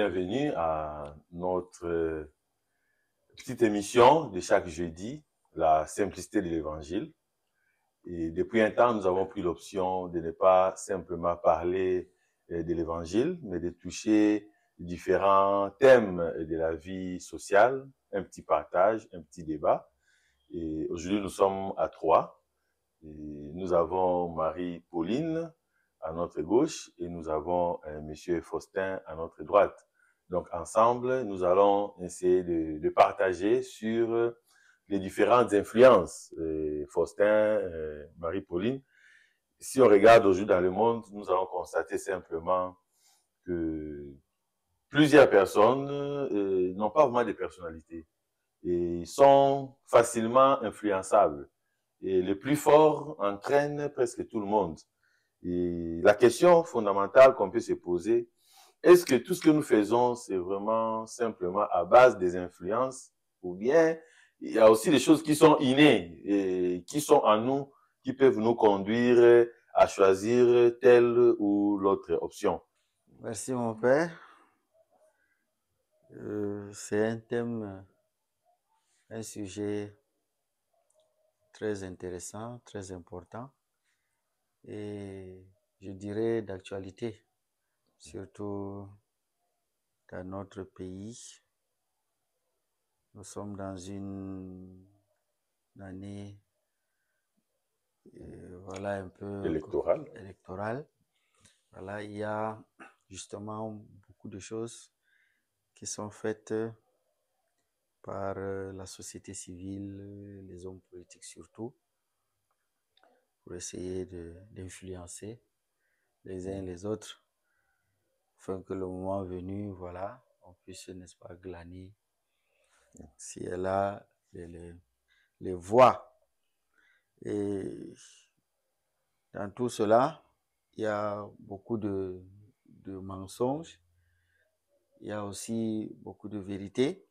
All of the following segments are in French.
bienvenue à notre petite émission de chaque jeudi, la simplicité de l'évangile. Et depuis un temps, nous avons pris l'option de ne pas simplement parler de l'évangile, mais de toucher différents thèmes de la vie sociale, un petit partage, un petit débat. Et aujourd'hui, nous sommes à trois. Et nous avons Marie-Pauline à notre gauche et nous avons Monsieur Faustin à notre droite. Donc, ensemble, nous allons essayer de partager sur les différentes influences. Faustin, Marie-Pauline, si on regarde aujourd'hui dans le monde, nous allons constater simplement que plusieurs personnes n'ont pas vraiment de personnalité et sont facilement influençables. Et le plus fort entraîne presque tout le monde. Et la question fondamentale qu'on peut se poser, est-ce que tout ce que nous faisons, c'est vraiment simplement à base des influences, ou bien il y a aussi des choses qui sont innées et qui sont en nous, qui peuvent nous conduire à choisir telle ou l'autre option. Merci mon père. C'est un thème, un sujet très intéressant, très important et je dirais d'actualité, surtout dans notre pays. Nous sommes dans une année voilà, un peu électorale. Voilà, il y a justement beaucoup de choses qui sont faites par la société civile, les hommes politiques surtout, pour essayer d'influencer les uns les autres, afin que le moment venu, voilà, on puisse, n'est-ce pas, glaner si elle a les voix. Et dans tout cela, il y a beaucoup de mensonges, il y a aussi beaucoup de vérité.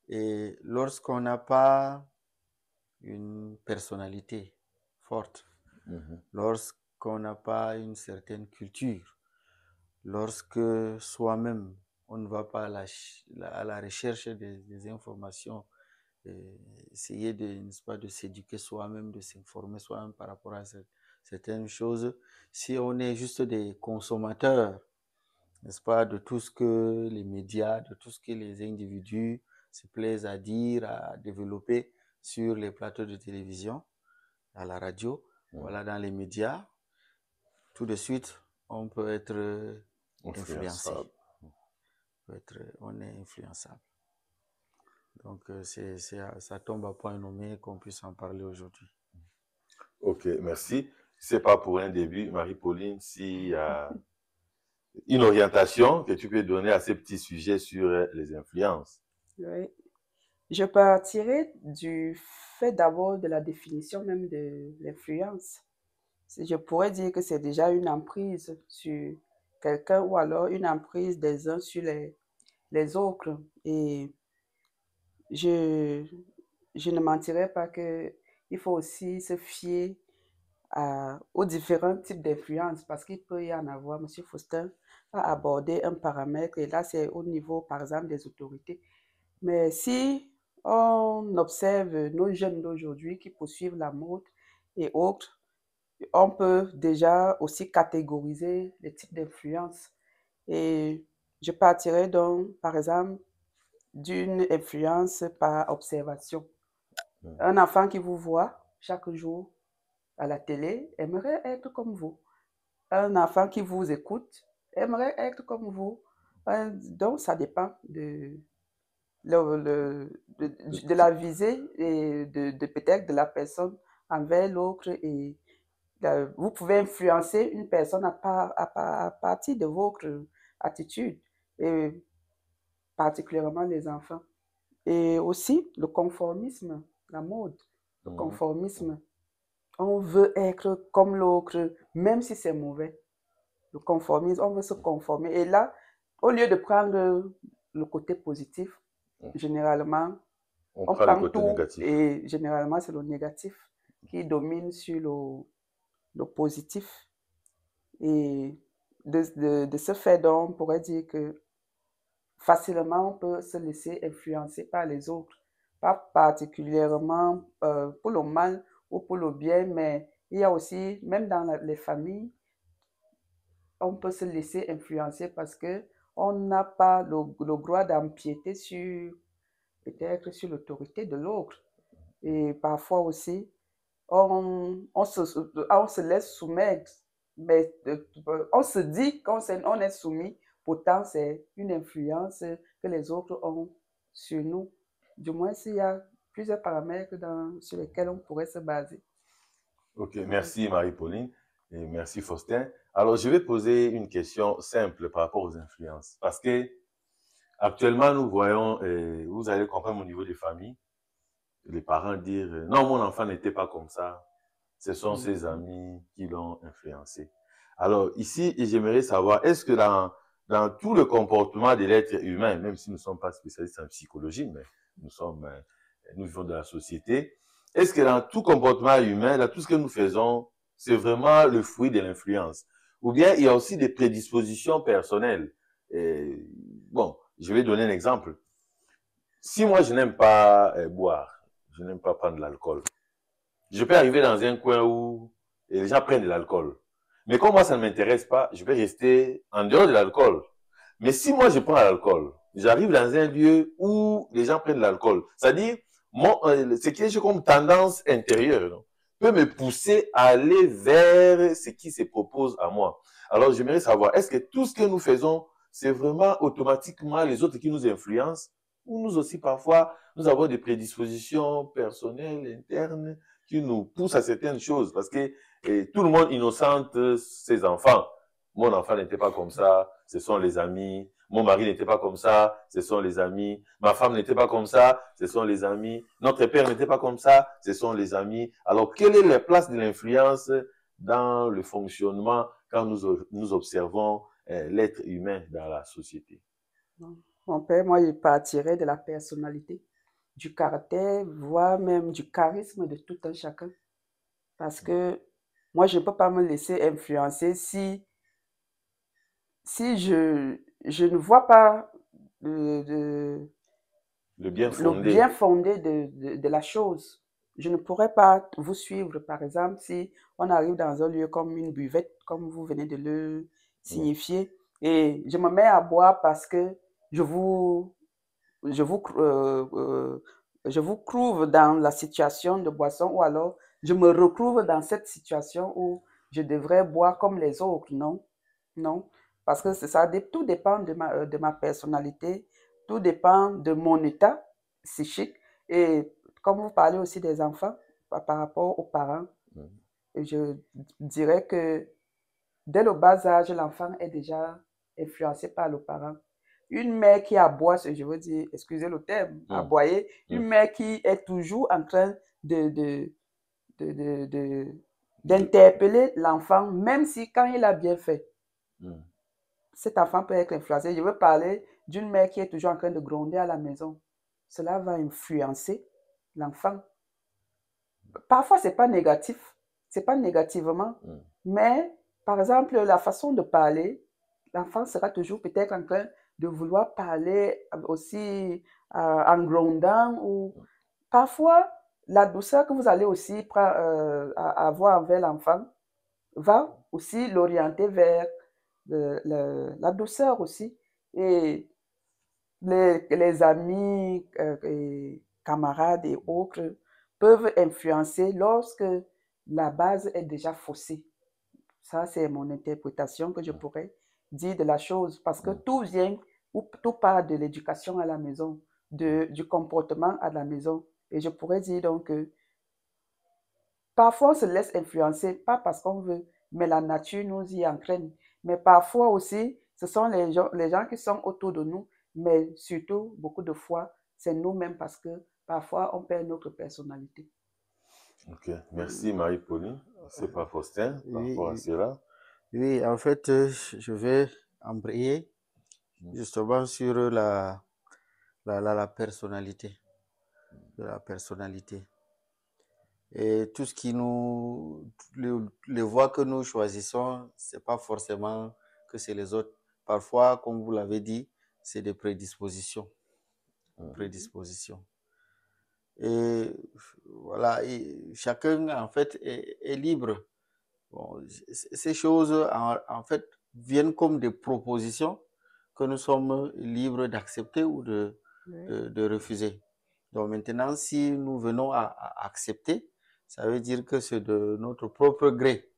Et lorsqu'on n'a pas une personnalité forte, lorsqu'on n'a pas une certaine culture, lorsque soi-même, on ne va pas à la recherche des informations, essayer n'est-ce pas, de s'éduquer soi-même, de s'informer soi-même par rapport à certaines choses, si on est juste des consommateurs, n'est-ce pas, de tout ce que les médias, de tout ce que les individus se plaisent à dire, à développer sur les plateaux de télévision, à la radio, voilà, dans les médias, tout de suite, on peut être influencé. On est influençable. Donc, ça tombe à point nommé qu'on puisse en parler aujourd'hui. Ok, merci. C'est pas pour un début, Marie-Pauline, s'il y a une orientation que tu peux donner à ces petits sujets sur les influences. Oui. Je partirai du fait d'abord de la définition même de l'influence. Je pourrais dire que c'est déjà une emprise sur quelqu'un ou alors une emprise des uns sur les autres. Et je ne mentirais pas qu'il faut aussi se fier aux différents types d'influence parce qu'il peut y en avoir. Monsieur Faustin a abordé un paramètre et là, c'est au niveau, par exemple, des autorités. Mais si on observe nos jeunes d'aujourd'hui qui poursuivent la mode et autres, on peut déjà aussi catégoriser les types d'influence. Et je partirais donc, par exemple, d'une influence par observation. Un enfant qui vous voit chaque jour à la télé aimerait être comme vous. Un enfant qui vous écoute aimerait être comme vous. Donc, ça dépend de la visée et de peut-être de la personne envers l'autre. Et vous pouvez influencer une personne à partir de votre attitude, et particulièrement les enfants. Et aussi le conformisme, la mode, le conformisme. On veut être comme l'autre, même si c'est mauvais. Le conformisme, on veut se conformer. Et là, au lieu de prendre le côté positif, généralement, on prend le côté négatif. Et généralement, c'est le négatif qui domine sur le positif. Et de ce fait, donc, on pourrait dire que facilement on peut se laisser influencer par les autres, pas particulièrement pour le mal ou pour le bien, mais il y a aussi, même dans les familles, on peut se laisser influencer parce que on n'a pas le droit d'empiéter sur peut-être sur l'autorité de l'autre. Et parfois aussi, on se laisse soumettre, mais on se dit qu'on on est soumis, pourtant c'est une influence que les autres ont sur nous. Du moins, s'il y a plusieurs paramètres sur lesquels on pourrait se baser. Ok, merci Marie-Pauline et merci Faustin. Alors, je vais poser une question simple par rapport aux influences. Parce que actuellement, nous voyons, vous allez comprendre au niveau des familles, les parents dire non, mon enfant n'était pas comme ça. Ce sont ses amis qui l'ont influencé. Alors, ici, j'aimerais savoir, est-ce que dans tout le comportement de l'être humain, même si nous ne sommes pas spécialistes en psychologie, mais nous vivons dans la société, est-ce que dans tout comportement humain, dans tout ce que nous faisons, c'est vraiment le fruit de l'influence? Ou bien il y a aussi des prédispositions personnelles? Bon, je vais donner un exemple. Si moi, je n'aime pas boire, je n'aime pas prendre de l'alcool, je peux arriver dans un coin où les gens prennent de l'alcool. Mais comme moi, ça ne m'intéresse pas, je vais rester en dehors de l'alcool. Mais si moi, je prends l'alcool, j'arrive dans un lieu où les gens prennent de l'alcool, c'est-à-dire, ce qui est comme tendance intérieure, non, peut me pousser à aller vers ce qui se propose à moi. Alors, j'aimerais savoir, est-ce que tout ce que nous faisons, c'est vraiment automatiquement les autres qui nous influencent, ou nous aussi, parfois, nous avons des prédispositions personnelles, internes, qui nous poussent à certaines choses, parce que tout le monde innocente ses enfants. Mon enfant n'était pas comme ça, ce sont les amis. Mon mari n'était pas comme ça, ce sont les amis. Ma femme n'était pas comme ça, ce sont les amis. Notre père n'était pas comme ça, ce sont les amis. Alors, quelle est la place de l'influence dans le fonctionnement quand nous observons l'être humain dans la société? Mon père, moi, il partirait de la personnalité, du caractère, voire même du charisme de tout un chacun. Parce que moi, je ne peux pas me laisser influencer si je ne vois pas le bien fondé de la chose. Je ne pourrais pas vous suivre, par exemple, si on arrive dans un lieu comme une buvette, comme vous venez de le signifier, et je me mets à boire parce que je vous trouve dans la situation de boisson, ou alors je me retrouve dans cette situation où je devrais boire comme les autres. Non, non, parce que tout dépend de ma personnalité, tout dépend de mon état psychique. Et comme vous parlez aussi des enfants, par rapport aux parents, je dirais que dès le bas âge, l'enfant est déjà influencé par le parent. Une mère qui aboie, je veux dire, excusez le terme, aboyer, une mère qui est toujours en train d'interpeller l'enfant, même si quand il a bien fait, cet enfant peut être influencé. Je veux parler d'une mère qui est toujours en train de gronder à la maison. Cela va influencer l'enfant. Parfois, ce n'est pas négatif, c'est pas négativement, mais par exemple, la façon de parler, l'enfant sera toujours peut-être en train de vouloir parler aussi en grondant, ou parfois la douceur que vous allez aussi avoir envers l'enfant va aussi l'orienter vers la douceur aussi. Et les amis, et camarades et autres peuvent influencer lorsque la base est déjà faussée. Ça, c'est mon interprétation que je pourrais dire de la chose, parce que tout vient, ou tout part de l'éducation à la maison, du comportement à la maison. Et je pourrais dire donc que parfois on se laisse influencer, pas parce qu'on veut, mais la nature nous y entraîne. Mais parfois aussi, ce sont les gens qui sont autour de nous, mais surtout, beaucoup de fois, c'est nous-mêmes, parce que parfois on perd notre personnalité. Ok, merci Marie-Pauline. C'est pas Faustin par rapport à cela. Oui, en fait, je vais embrayer justement sur la personnalité. De la personnalité. Et tout ce qui les voies que nous choisissons, c'est pas forcément que c'est les autres. Parfois, comme vous l'avez dit, c'est des prédispositions. Et voilà, et chacun, en fait, est libre. Bon, ces choses, en fait, viennent comme des propositions que nous sommes libres d'accepter ou de refuser. Donc maintenant, si nous venons à accepter, ça veut dire que c'est de notre propre gré.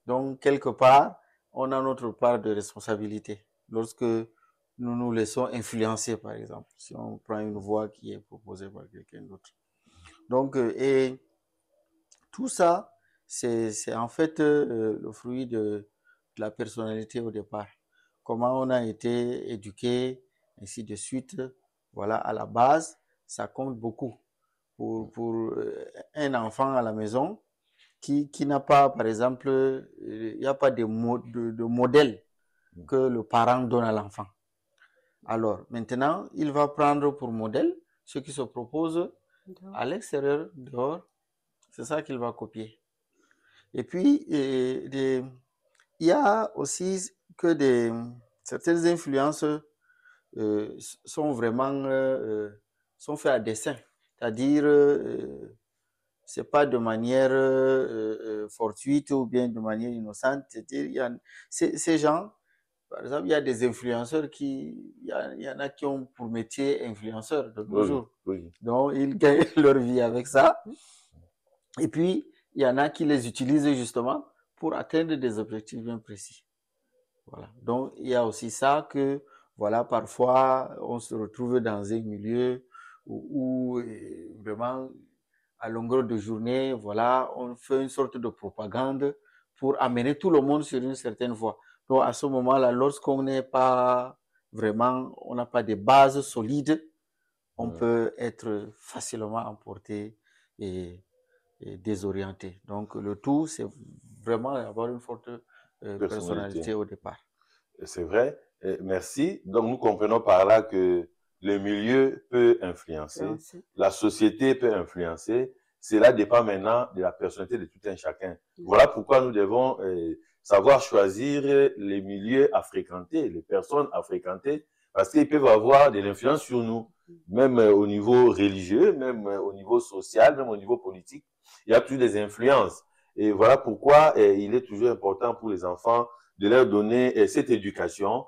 Donc, quelque part, on a notre part de responsabilité. Lorsque nous nous laissons influencer, par exemple, si on prend une voie qui est proposée par quelqu'un d'autre. Donc, et tout ça, c'est en fait le fruit de la personnalité au départ. Comment on a été éduqué, ainsi de suite. Voilà, à la base, ça compte beaucoup. Pour un enfant à la maison qui n'a pas, par exemple, il n'y a pas de modèle que le parent donne à l'enfant. Alors, maintenant, il va prendre pour modèle ce qui se propose à l'extérieur, dehors. C'est ça qu'il va copier. Et puis, il y a aussi que certaines influences sont vraiment sont faites à dessein. C'est-à-dire, c'est pas de manière fortuite ou bien de manière innocente. C'est-à-dire, ces gens, par exemple, il y a des influenceurs il y en a qui ont pour métier influenceur de nos jours. Donc, ils gagnent leur vie avec ça. Et puis, il y en a qui les utilisent justement pour atteindre des objectifs bien précis. Voilà. Donc, il y a aussi ça que, voilà, parfois, on se retrouve dans un milieu où vraiment, à longueur de journée, voilà, on fait une sorte de propagande pour amener tout le monde sur une certaine voie. Donc, à ce moment-là, lorsqu'on n'est pas vraiment, on n'a pas de base solide, on peut être facilement emporté et désorienté. Donc, le tout, c'est vraiment avoir une forte personnalité au départ. C'est vrai. Merci. Donc, nous comprenons par là que le milieu peut influencer, la société peut influencer. Cela dépend maintenant de la personnalité de tout un chacun. Voilà pourquoi nous devons savoir choisir les milieux à fréquenter, les personnes à fréquenter, parce qu'ils peuvent avoir de l'influence sur nous, même au niveau religieux, même au niveau social, même au niveau politique. Il y a toujours des influences. Et voilà pourquoi il est toujours important pour les enfants de leur donner cette éducation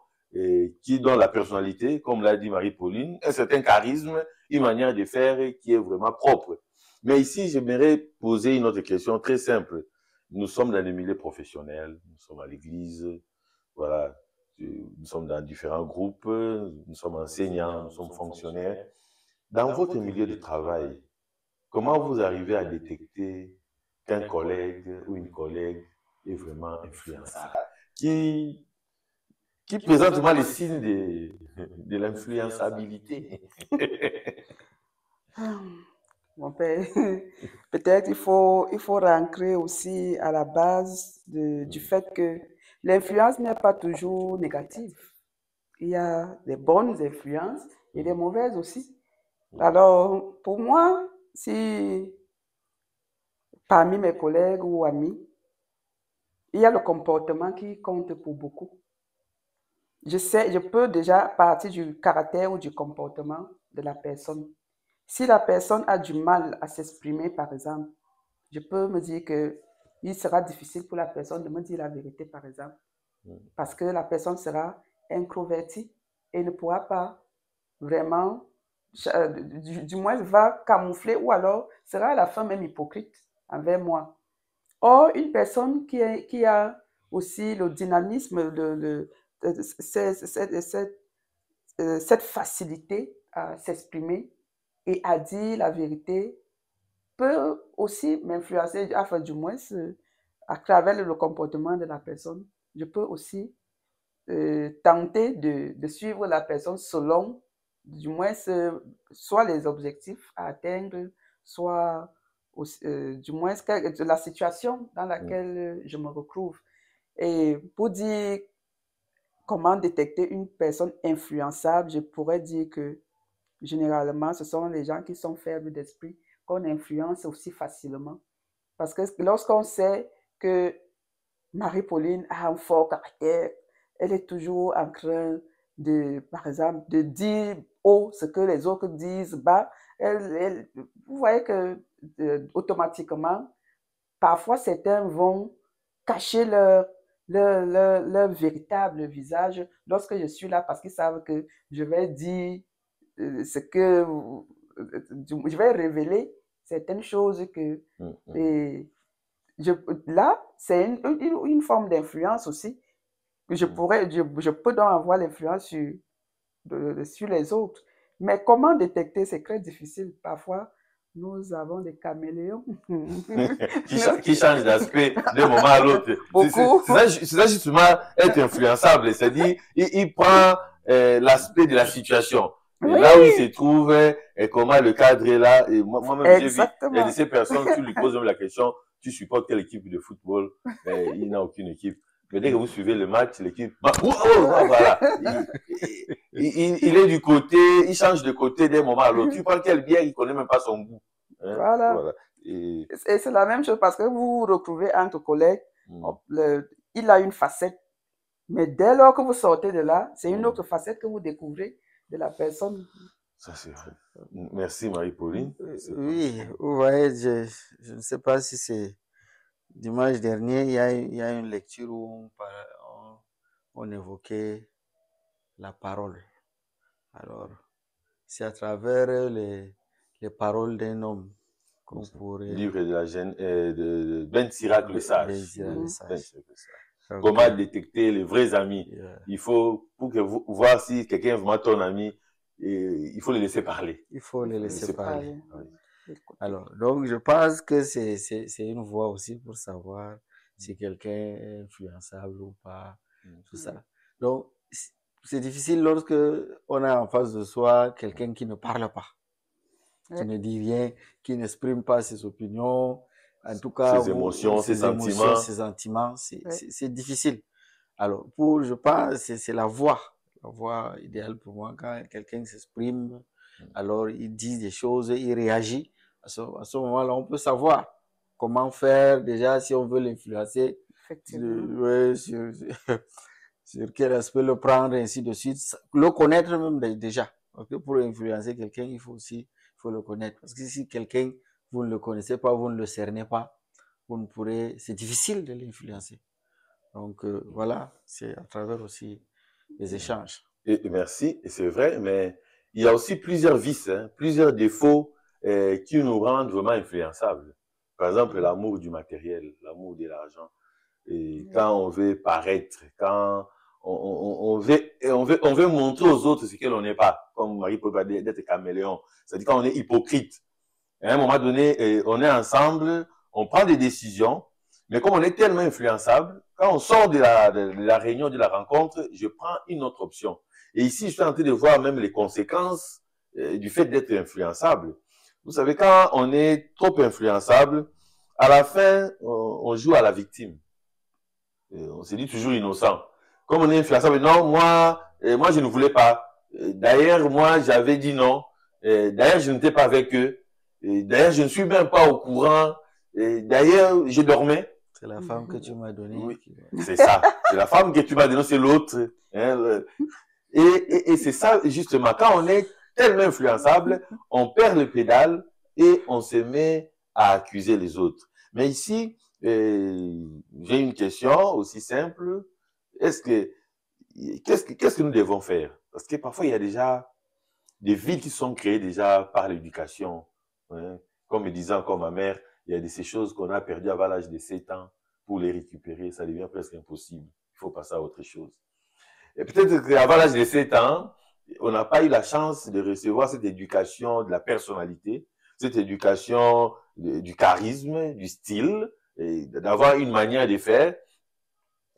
qui donne la personnalité, comme l'a dit Marie-Pauline, un certain charisme, une manière de faire qui est vraiment propre. Mais ici, j'aimerais poser une autre question très simple. Nous sommes dans les milieux professionnels, nous sommes à l'église, voilà, nous sommes dans différents groupes, nous sommes enseignants, nous sommes fonctionnaires. Dans votre milieu de travail, comment vous arrivez à détecter qu'un collègue ou une collègue est vraiment influençable, qui présente les signes de l'influençabilité? Mon père, peut-être il faut rentrer aussi à la base du fait que l'influence n'est pas toujours négative. Il y a des bonnes influences et des mauvaises aussi. Alors, pour moi, si parmi mes collègues ou amis, il y a le comportement qui compte pour beaucoup. Je peux déjà partir du caractère ou du comportement de la personne. Si la personne a du mal à s'exprimer, par exemple, je peux me dire qu'il sera difficile pour la personne de me dire la vérité, par exemple, parce que la personne sera introvertie et ne pourra pas vraiment, du moins va camoufler ou alors sera à la fin même hypocrite envers moi. Or, une personne qui a aussi le dynamisme, cette facilité à s'exprimer et à dire la vérité peut aussi m'influencer, enfin du moins à travers le comportement de la personne. Je peux aussi tenter de suivre la personne selon du moins soit les objectifs à atteindre, soit du moins la situation dans laquelle je me retrouve. Et pour dire comment détecter une personne influençable, je pourrais dire que généralement, ce sont les gens qui sont faibles d'esprit qu'on influence aussi facilement. Parce que lorsqu'on sait que Marie-Pauline a un fort caractère, elle est toujours en train par exemple, de dire haut ce que les autres disent bas, vous voyez que automatiquement, parfois certains vont cacher leur véritable visage lorsque je suis là parce qu'ils savent que je vais dire ce que je vais révéler certaines choses que et là c'est une forme d'influence aussi que je peux donc avoir l'influence sur les autres, mais comment détecter, c'est très difficile parfois. Nous avons des caméléons qui changent d'aspect d'un moment à l'autre. C'est ça justement être influençable, c'est-à-dire il prend l'aspect de la situation. Et oui. Là où il se trouve, et comment le cadre est là. Et moi-même, j'ai vu de ces personnes, tu lui poses même la question, tu supportes quelle équipe de football? Il n'a aucune équipe. Mais dès que vous suivez le match, l'équipe, voilà. Il est du côté, il change de côté d'un moment à l'autre. Tu prends quelle bière, il ne connaît même pas son goût. Hein? Voilà. Et c'est la même chose parce que vous vous retrouvez entre collègues, il a une facette. Mais dès lors que vous sortez de là, c'est une autre facette que vous découvrez de la personne. Ça, c'est vrai. Merci, Marie-Pauline. Oui, vous voyez, je ne sais pas si c'est dimanche dernier, il y a une lecture où on évoquait la parole. Alors, c'est à travers les paroles d'un homme qu'on pourrait... Livre de la Gêne, de Ben Sirac le Sage. Comment détecter les vrais amis. Il faut, pour que voir si quelqu'un est vraiment ton ami, il faut le laisser parler. Il faut le laisser parler. Oui. Alors, donc, je pense que c'est une voie aussi pour savoir si quelqu'un est influençable ou pas, tout ça. Donc, c'est difficile lorsque on a en face de soi quelqu'un qui ne parle pas, qui ne dit rien, qui n'exprime pas ses opinions, en tout cas ses émotions, ses sentiments. C'est difficile. Alors, je pense c'est la voie idéale pour moi. Quand quelqu'un s'exprime, alors il dit des choses, il réagit. À ce moment-là, on peut savoir comment faire déjà si on veut l'influencer, sur quel aspect le prendre, ainsi de suite. Le connaître même déjà. Parce que pour influencer quelqu'un, il faut le connaître. Parce que si quelqu'un, vous ne le connaissez pas, vous ne le cernez pas, c'est difficile de l'influencer. Donc voilà, c'est à travers aussi les échanges. Et merci, et c'est vrai, mais il y a aussi plusieurs vices, plusieurs défauts qui nous rendent vraiment influençables. Par exemple, l'amour du matériel, l'amour de l'argent. Et quand on veut paraître, quand on veut montrer aux autres ce que l'on n'est pas, comme Marie peut dire d'être caméléon. C'est-à-dire quand on est hypocrite. À un moment donné, on est ensemble, on prend des décisions, mais comme on est tellement influençable, quand on sort de la réunion, de la rencontre, je prends une autre option. Et ici, je suis en train de voir même les conséquences du fait d'être influençable. Vous savez, quand on est trop influençable, à la fin, on joue à la victime. On se dit toujours innocent. Comme on est influençable, non, moi, je ne voulais pas. D'ailleurs, moi, j'avais dit non. D'ailleurs, je n'étais pas avec eux. D'ailleurs, je ne suis même pas au courant. D'ailleurs, je dormais. C'est la femme que tu m'as donnée. Oui, c'est ça. C'est la femme que tu m'as donnée, c'est l'autre. Hein, et c'est ça, justement. Quand on est tellement influençable, on perd le pédale et on se met à accuser les autres. Mais ici, j'ai une question aussi simple. Qu'est-ce que nous devons faire? Parce que parfois, il y a déjà des villes qui sont créées déjà par l'éducation. Hein. Comme me disait encore ma mère, il y a de ces choses qu'on a perdues avant l'âge de 7 ans. Pour les récupérer, ça devient presque impossible. Il faut passer à autre chose. Et peut-être qu'avant l'âge de 7 ans, on n'a pas eu la chance de recevoir cette éducation de la personnalité, cette éducation du charisme, du style, d'avoir une manière de faire.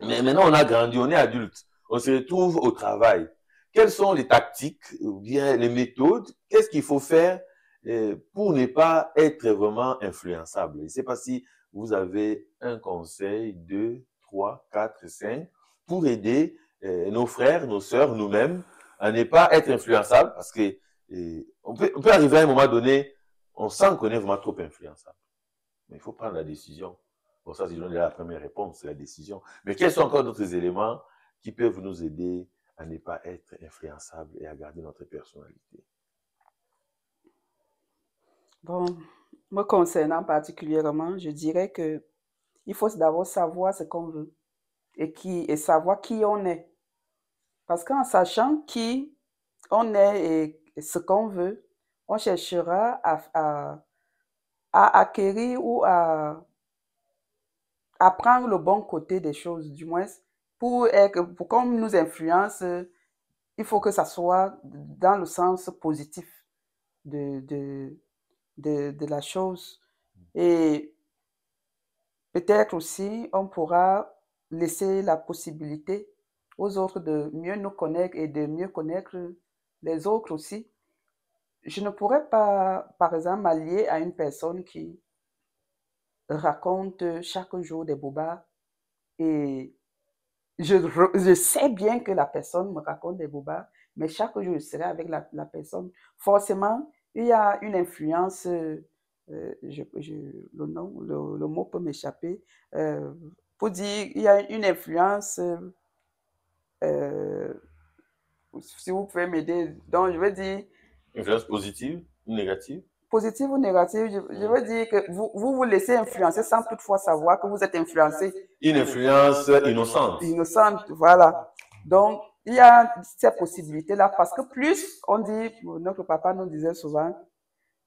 Mais maintenant, on a grandi, on est adulte. On se retrouve au travail. Quelles sont les tactiques ou bien les méthodes? Qu'est-ce qu'il faut faire pour ne pas être vraiment influençable? Je ne sais pas si vous avez un conseil, 2, 3, 4, 5 pour aider nos frères, nos sœurs, nous-mêmes à ne pas être influençables parce que on peut arriver à un moment donné, on sent qu'on est vraiment trop influençable. Mais il faut prendre la décision. Bon, ça, c'est la première réponse, c'est la décision. Mais quels sont encore d'autres éléments qui peuvent nous aider à ne pas être influençable et à garder notre personnalité? Bon, me concernant particulièrement, je dirais que il faut d'abord savoir ce qu'on veut et savoir qui on est. Parce qu'en sachant qui on est et ce qu'on veut, on cherchera à acquérir ou à prendre le bon côté des choses, du moins, pour qu'on nous influence, il faut que ça soit dans le sens positif de, de, de la chose. Et peut-être aussi, on pourra laisser la possibilité aux autres de mieux nous connaître et de mieux connaître les autres aussi. Je ne pourrais pas, par exemple, m'allier à une personne qui raconte chaque jour des bobards et je sais bien que la personne me raconte des bobards, mais chaque jour, je serai avec la personne. Forcément, il y a une influence, le mot peut m'échapper, pour dire, il y a une influence, si vous pouvez m'aider, donc je veux dire... Influence positive ou négative? Positive ou négative, je veux dire que vous laissez influencer sans toutefois savoir que vous êtes influencé. Une influence innocente. Innocente, voilà. Donc, il y a ces possibilités-là parce que plus, on dit, notre papa nous disait souvent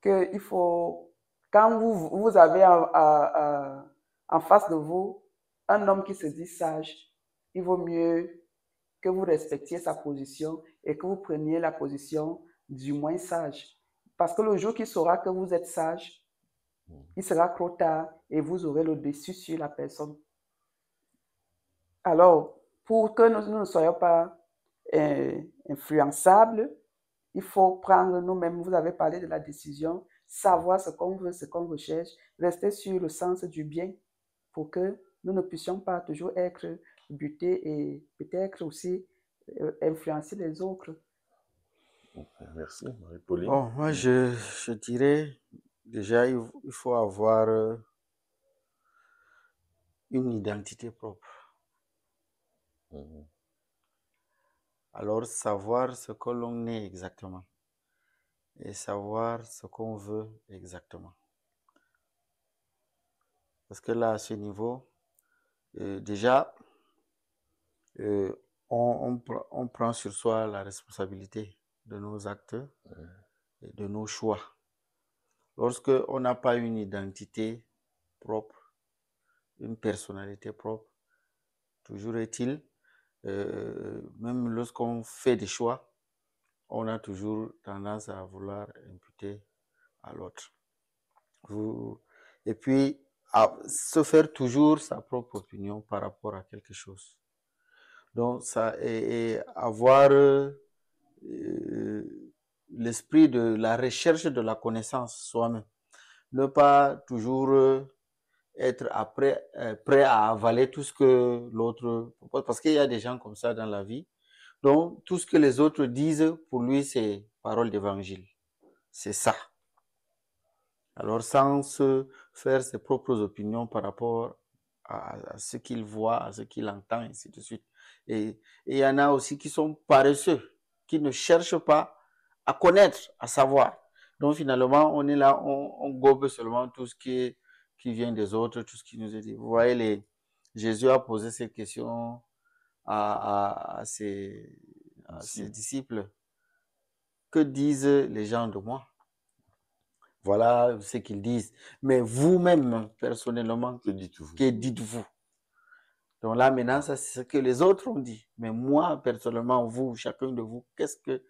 qu'il faut, quand vous avez en face de vous un homme qui se dit sage, il vaut mieux que vous respectiez sa position et que vous preniez la position du moins sage. Parce que le jour qu'il saura que vous êtes sage, il sera trop tard et vous aurez le dessus sur la personne. Alors, pour que nous ne soyons pas influençables, il faut prendre nous-mêmes, vous avez parlé de la décision, savoir ce qu'on veut, ce qu'on recherche, rester sur le sens du bien pour que nous ne puissions pas toujours être butés et peut-être aussi influencer les autres. Merci, Marie-Pauline. Bon, moi, je dirais, déjà, il faut avoir une identité propre. Alors, savoir ce que l'on est exactement et savoir ce qu'on veut exactement. Parce que là, à ce niveau, déjà, on prend sur soi la responsabilité de nos actes et de nos choix. Lorsque on n'a pas une identité propre, une personnalité propre, toujours est-il, même lorsqu'on fait des choix, on a toujours tendance à vouloir imputer à l'autre. Et puis, à se faire toujours sa propre opinion par rapport à quelque chose. Donc, ça, et avoir l'esprit de la recherche de la connaissance soi-même. Ne pas toujours être prêt à avaler tout ce que l'autre propose, parce qu'il y a des gens comme ça dans la vie. Donc, tout ce que les autres disent, pour lui, c'est parole d'évangile. C'est ça. Alors, sans se faire ses propres opinions par rapport à ce qu'il voit, à ce qu'il entend, et ainsi de suite. Et il y en a aussi qui sont paresseux, qui ne cherchent pas à connaître, à savoir. Donc, finalement, on est là, on gobe seulement tout ce qui vient des autres, tout ce qui nous est dit. Vous voyez, Jésus a posé cette question à ses disciples. Que disent les gens de moi? Voilà ce qu'ils disent. Mais vous-même, personnellement, que dites-vous? Donc là, maintenant, ça, c'est ce que les autres ont dit. Mais moi, personnellement, vous, chacun de vous, qu'est-ce que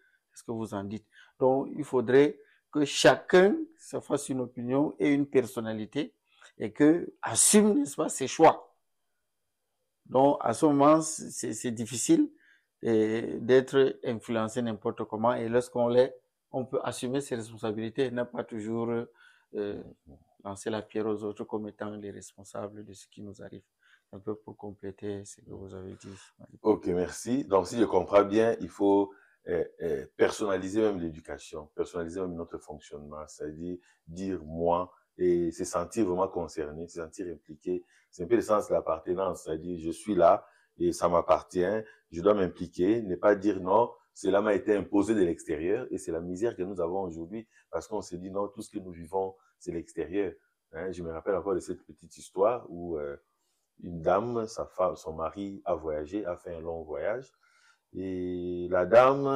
vous en dites? Donc, il faudrait que chacun se fasse une opinion et une personnalité et que assume, n'est-ce pas, ses choix. Donc, à ce moment, c'est difficile d'être influencé n'importe comment. Et lorsqu'on l'est, on peut assumer ses responsabilités et ne pas toujours lancer la pierre aux autres comme étant les responsables de ce qui nous arrive. Un peu pour compléter ce que vous avez dit. Ok, merci. Donc, si je comprends bien, il faut personnaliser même l'éducation, personnaliser même notre fonctionnement, c'est-à-dire dire moi et se sentir vraiment concerné, se sentir impliqué. C'est un peu le sens de l'appartenance, c'est-à-dire je suis là et ça m'appartient, je dois m'impliquer, ne pas dire non, cela m'a été imposé de l'extérieur et c'est la misère que nous avons aujourd'hui parce qu'on s'est dit non, tout ce que nous vivons, c'est l'extérieur. Hein, je me rappelle encore de cette petite histoire où une dame, sa femme, son mari a voyagé, a fait un long voyage et la dame,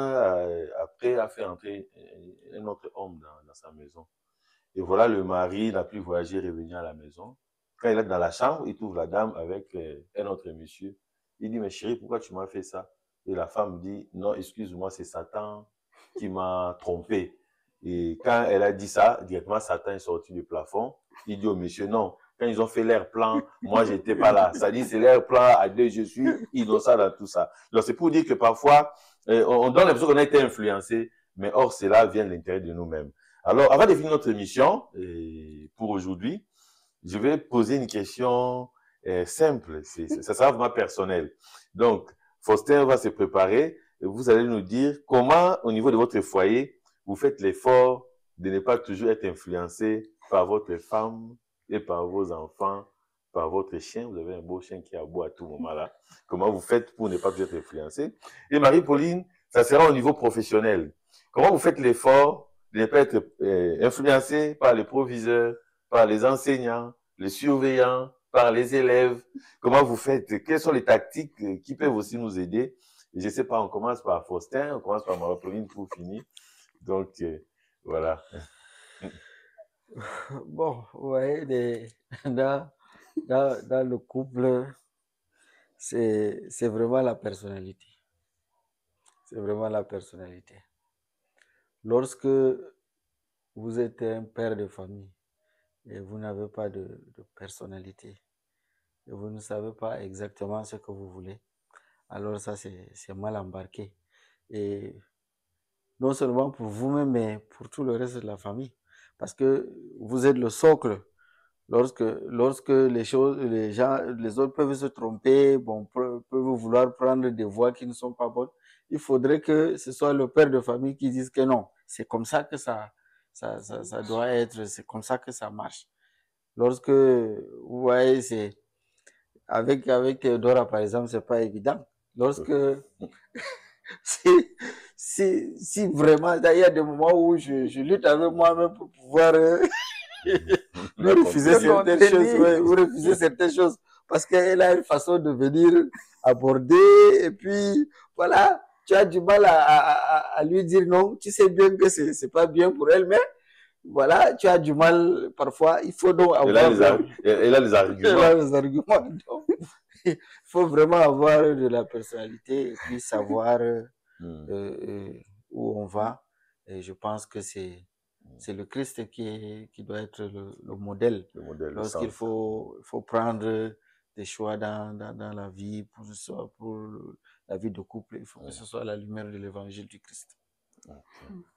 après, a fait entrer un autre homme dans sa maison. Et voilà, le mari n'a plus voyagé, revenu à la maison. Quand il est dans la chambre, il trouve la dame avec un autre monsieur. Il dit, mais chérie, pourquoi tu m'as fait ça? Et la femme dit, non, excuse-moi, c'est Satan qui m'a trompé. Et quand elle a dit ça, directement, Satan est sorti du plafond. Il dit au monsieur, non, quand ils ont fait leur plan, moi, j'étais pas là. Ça dit, c'est leur plan à deux, je suis innocent dans tout ça. Donc, c'est pour dire que parfois, on donne l'impression qu'on a été influencé, mais or, cela vient de l'intérieur de nous-mêmes. Alors, avant de finir notre émission, pour aujourd'hui, je vais poser une question simple. Ça sera vraiment personnel. Donc, Faustin va se préparer. Et vous allez nous dire comment, au niveau de votre foyer, vous faites l'effort de ne pas toujours être influencé par votre femme et par vos enfants, par votre chien. Vous avez un beau chien qui aboie à tout moment là. Comment vous faites pour ne pas toujours être influencé? Et Marie-Pauline, ça sera au niveau professionnel. Comment vous faites l'effort de ne pas être influencé par les proviseurs, par les enseignants, les surveillants, par les élèves? Comment vous faites? Quelles sont les tactiques qui peuvent aussi nous aider? Je ne sais pas, on commence par Faustin, on commence par Marie-Pauline pour finir. Donc, voilà. Bon, ouais, dans le couple, c'est vraiment la personnalité. C'est vraiment la personnalité. Lorsque vous êtes un père de famille et vous n'avez pas de personnalité et vous ne savez pas exactement ce que vous voulez, alors ça, c'est mal embarqué. Et non seulement pour vous-même, mais pour tout le reste de la famille. Parce que vous êtes le socle. Lorsque les autres peuvent se tromper, bon, peuvent vouloir prendre des voies qui ne sont pas bonnes, il faudrait que ce soit le père de famille qui dise que non, c'est comme ça que ça doit être, c'est comme ça que ça marche. Lorsque, vous voyez, c'est, avec Théodora, par exemple, c'est pas évident. Lorsque, si vraiment, il y a des moments où je lutte avec moi-même pour pouvoir lui refuser certaines choses, ouais, ou refuser certaines choses, parce qu'elle a une façon de venir aborder, et puis voilà, tu as du mal à lui dire non, tu sais bien que c'est pas bien pour elle, mais voilà, tu as du mal parfois, il faut donc avoir... Elle a les arguments. Elle a les arguments, donc, il faut vraiment avoir de la personnalité, et puis savoir où on va, et je pense que c'est le Christ qui doit être le modèle. Lorsqu'il faut prendre des choix dans la vie, pour la vie de couple, il faut que ce soit à la lumière de l'évangile du Christ. Okay.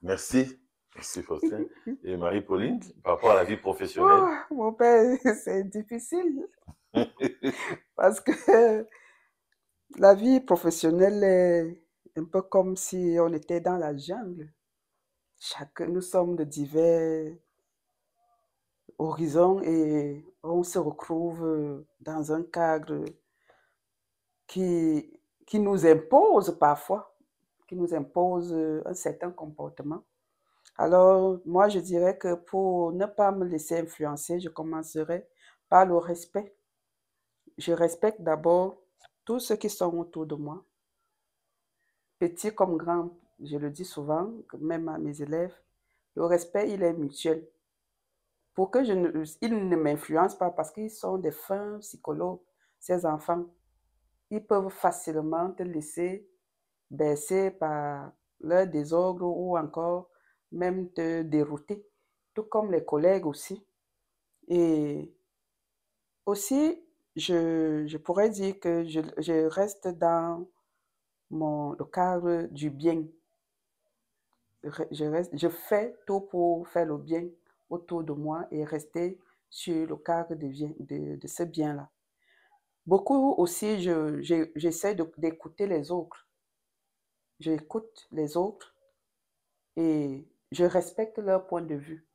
Merci. Merci Faustin. Et Marie-Pauline, par rapport à la vie professionnelle? Oh, mon père, c'est difficile. Parce que la vie professionnelle est un peu comme si on était dans la jungle. Nous sommes de divers horizons et on se retrouve dans un cadre qui nous impose parfois, qui nous impose un certain comportement. Alors, moi, je dirais que pour ne pas me laisser influencer, je commencerai par le respect. Je respecte d'abord tous ceux qui sont autour de moi, petits comme grands. Je le dis souvent, même à mes élèves, le respect, il est mutuel. Pour que ils ne m'influencent pas parce qu'ils sont des fins psychologues, ces enfants. Ils peuvent facilement te laisser baisser par leur désordre ou encore même te dérouter, tout comme les collègues aussi. Et aussi, je pourrais dire que je reste dans le cadre du bien. Je fais tout pour faire le bien autour de moi et rester sur le cadre de ce bien-là. Beaucoup aussi, j'essaie d'écouter les autres. J'écoute les autres et je respecte leur point de vue.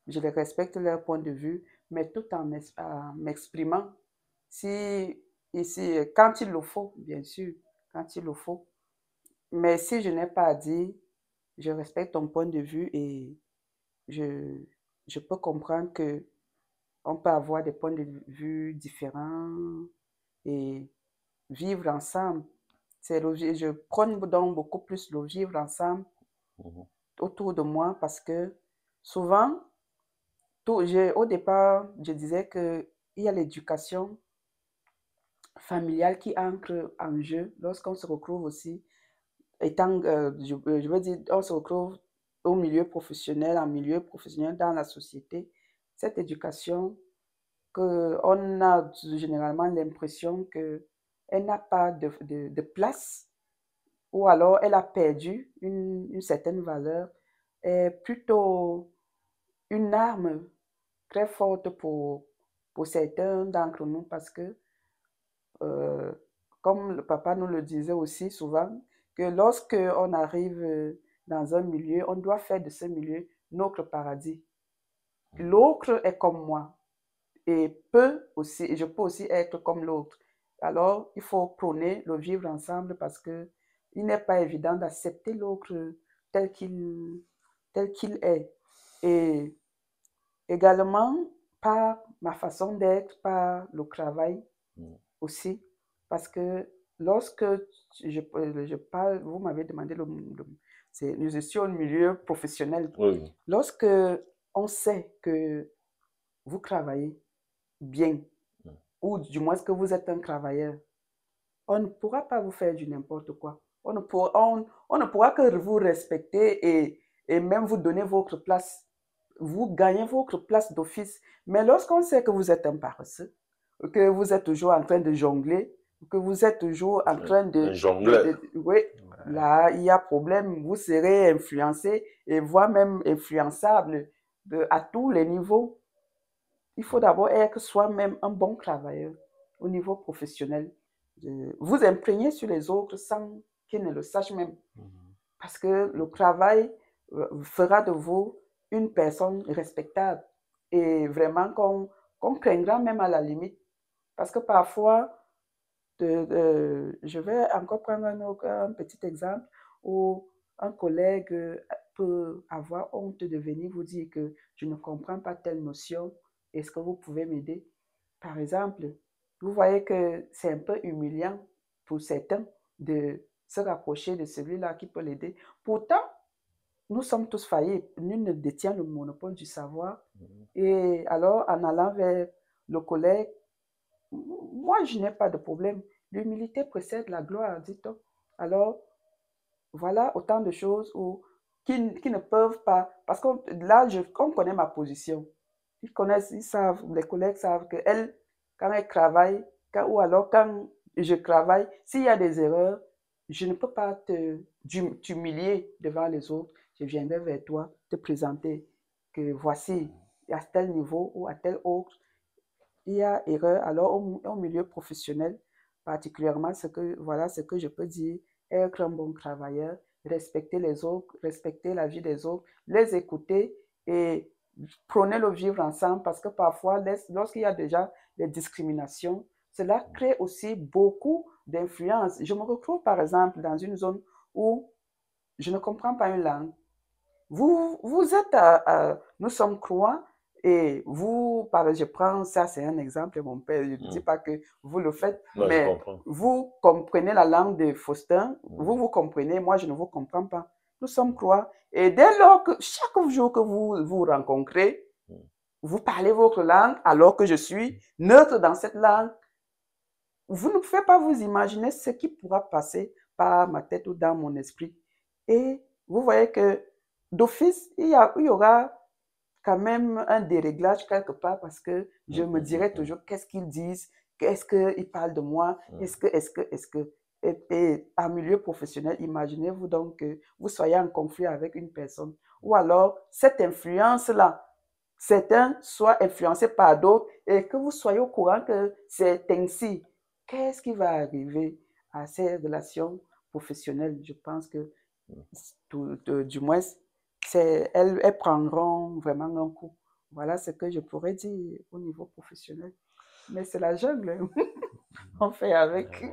Je respecte leur point de vue, mais tout en m'exprimant. Si ici, quand il le faut, bien sûr, quand il le faut. Mais si je n'ai pas dit, je respecte ton point de vue et je peux comprendre qu'on peut avoir des points de vue différents et vivre ensemble. Je prône donc beaucoup plus le vivre ensemble autour de moi parce que souvent, au départ, je disais qu'il y a l'éducation familiale qui entre en jeu lorsqu'on se retrouve aussi, étant, je veux dire, on se retrouve au milieu professionnel, en milieu professionnel dans la société. Cette éducation, on a généralement l'impression qu'elle n'a pas de place ou alors elle a perdu une certaine valeur, est plutôt une arme très forte pour certains d'entre nous parce que, comme le papa nous le disait aussi souvent, que lorsque on arrive dans un milieu, on doit faire de ce milieu notre paradis. L'autre est comme moi et je peux aussi être comme l'autre. Alors, il faut prôner le vivre ensemble parce que il n'est pas évident d'accepter l'autre tel qu'il est. Et également, par ma façon d'être, par le travail aussi, parce que lorsque je parle, vous m'avez demandé, je suis au milieu professionnel. Oui. Lorsque on sait que vous travaillez bien, ou du moins que vous êtes un travailleur, on ne pourra pas vous faire du n'importe quoi. On ne pourra que vous respecter et même vous donner votre place. Vous gagnez votre place d'office. Mais lorsqu'on sait que vous êtes un paresseux, que vous êtes toujours en train de jongler, que vous êtes toujours en train Un jongleur. Oui, là, il y a problème. Vous serez influencé et voire même influençable à tous les niveaux. Il faut d'abord être soi-même un bon travailleur au niveau professionnel. Vous imprégner sur les autres sans qu'ils ne le sachent même. Parce que le travail fera de vous une personne respectable et vraiment qu'on craindra même à la limite. Parce que parfois, je vais encore prendre un petit exemple où un collègue peut avoir honte de venir vous dire que je ne comprends pas telle notion. Est-ce que vous pouvez m'aider? Par exemple, vous voyez que c'est un peu humiliant pour certains de se rapprocher de celui-là qui peut l'aider. Pourtant, nous sommes tous faillis. Nul ne détient le monopole du savoir. Et alors, en allant vers le collègue, moi, je n'ai pas de problème. L'humilité précède la gloire, dit-on. Alors, voilà autant de choses qui ne peuvent pas... Parce que là, on connaît ma position. Ils savent, les collègues savent que quand elle travaille, ou alors quand je travaille, s'il y a des erreurs, je ne peux pas t'humilier devant les autres. Je viendrai vers toi te présenter que voici, à tel niveau ou à tel autre, il y a erreur. Alors, au milieu professionnel, particulièrement, voilà ce que je peux dire, être un bon travailleur, respecter les autres, respecter la vie des autres, les écouter et prôner le vivre ensemble parce que parfois, lorsqu'il y a déjà des discriminations, cela crée aussi beaucoup d'influence. Je me retrouve par exemple dans une zone où je ne comprends pas une langue. Vous êtes nous sommes croix et je prends ça, c'est un exemple, mon père, je ne dis pas que vous le faites, Non, mais vous comprenez la langue de Faustin, vous comprenez, moi je ne vous comprends pas. Nous sommes croix et dès lors que chaque jour que vous vous rencontrez, vous parlez votre langue alors que je suis neutre dans cette langue. Vous ne pouvez pas vous imaginer ce qui pourra passer par ma tête ou dans mon esprit. Et vous voyez que d'office, il y aura quand même un déréglage quelque part parce que je me dirai toujours qu'est-ce qu'ils disent, qu'est-ce qu'ils parlent de moi, est-ce que. Et en milieu professionnel, imaginez-vous donc que vous soyez en conflit avec une personne. Ou alors, cette influence-là, certains soient influencés par d'autres et que vous soyez au courant que c'est ainsi. Qu'est-ce qui va arriver à ces relations professionnelles? Je pense que, du moins, elles prendront vraiment un coup. Voilà ce que je pourrais dire au niveau professionnel. Mais c'est la jungle. On fait avec.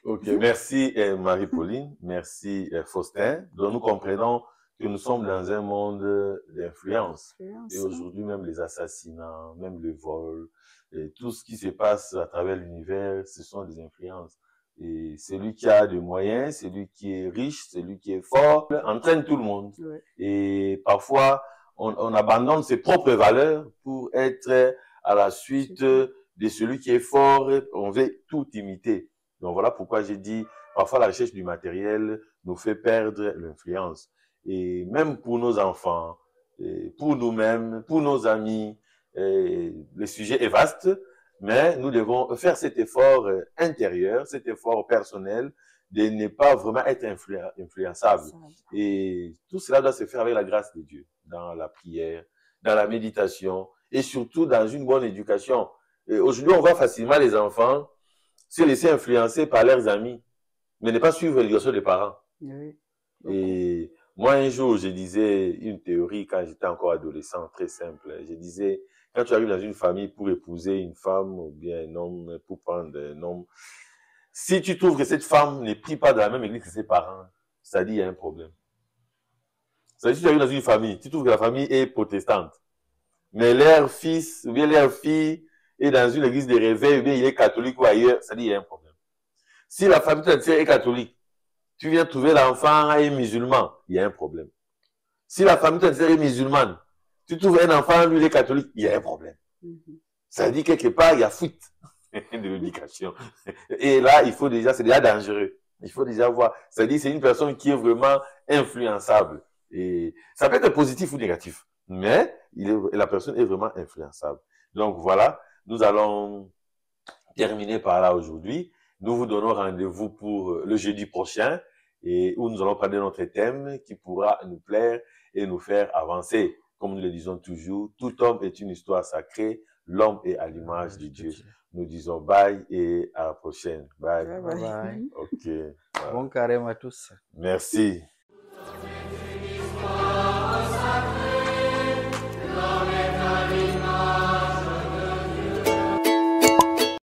Ok, merci Marie-Pauline, merci Faustin. Donc nous comprenons que nous sommes dans un monde d'influence. Et aujourd'hui, même les assassinats, même le vol, et tout ce qui se passe à travers l'univers, ce sont des influences. Et celui qui a des moyens, celui qui est riche, celui qui est fort, entraîne tout le monde. Ouais. Et parfois, on abandonne ses propres valeurs pour être à la suite de celui qui est fort. On veut tout imiter. Donc voilà pourquoi j'ai dit, parfois la recherche du matériel nous fait perdre l'influence. Et même pour nos enfants, pour nous-mêmes, pour nos amis, le sujet est vaste, mais nous devons faire cet effort intérieur, cet effort personnel de ne pas vraiment être influençable. Et tout cela doit se faire avec la grâce de Dieu, dans la prière, dans la méditation et surtout dans une bonne éducation. Aujourd'hui, on voit facilement les enfants se laisser influencer par leurs amis, mais ne pas suivre l'éducation des parents. Oui. Et moi, un jour, je disais une théorie quand j'étais encore adolescent, très simple. Je disais, quand tu arrives dans une famille pour épouser une femme ou bien un homme, pour prendre un homme, si tu trouves que cette femme ne prie pas dans la même église que ses parents, ça dit qu'il y a un problème. Ça dit, si tu arrives dans une famille, tu trouves que la famille est protestante, mais leur fils ou bien leur fille est dans une église de réveil, ou bien il est catholique ou ailleurs, ça dit qu'il y a un problème. Si la famille est catholique, tu viens trouver l'enfant est musulman, il y a un problème. Si la famille est musulmane, tu trouves un enfant, lui, il est catholique, il y a un problème. Ça dit quelque part, il y a fuite de l'éducation. Et là, il faut déjà, c'est déjà dangereux. Il faut déjà voir. Ça dit, c'est une personne qui est vraiment influençable. Et ça peut être positif ou négatif, mais la personne est vraiment influençable. Donc voilà, nous allons terminer par là aujourd'hui. Nous vous donnons rendez-vous pour le jeudi prochain et où nous allons parler de notre thème qui pourra nous plaire et nous faire avancer. Comme nous le disons toujours, tout homme est une histoire sacrée, l'homme est à l'image de Dieu. Nous disons bye et à la prochaine. Bye. Bye bye. Ok. Bon carême à tous. Merci.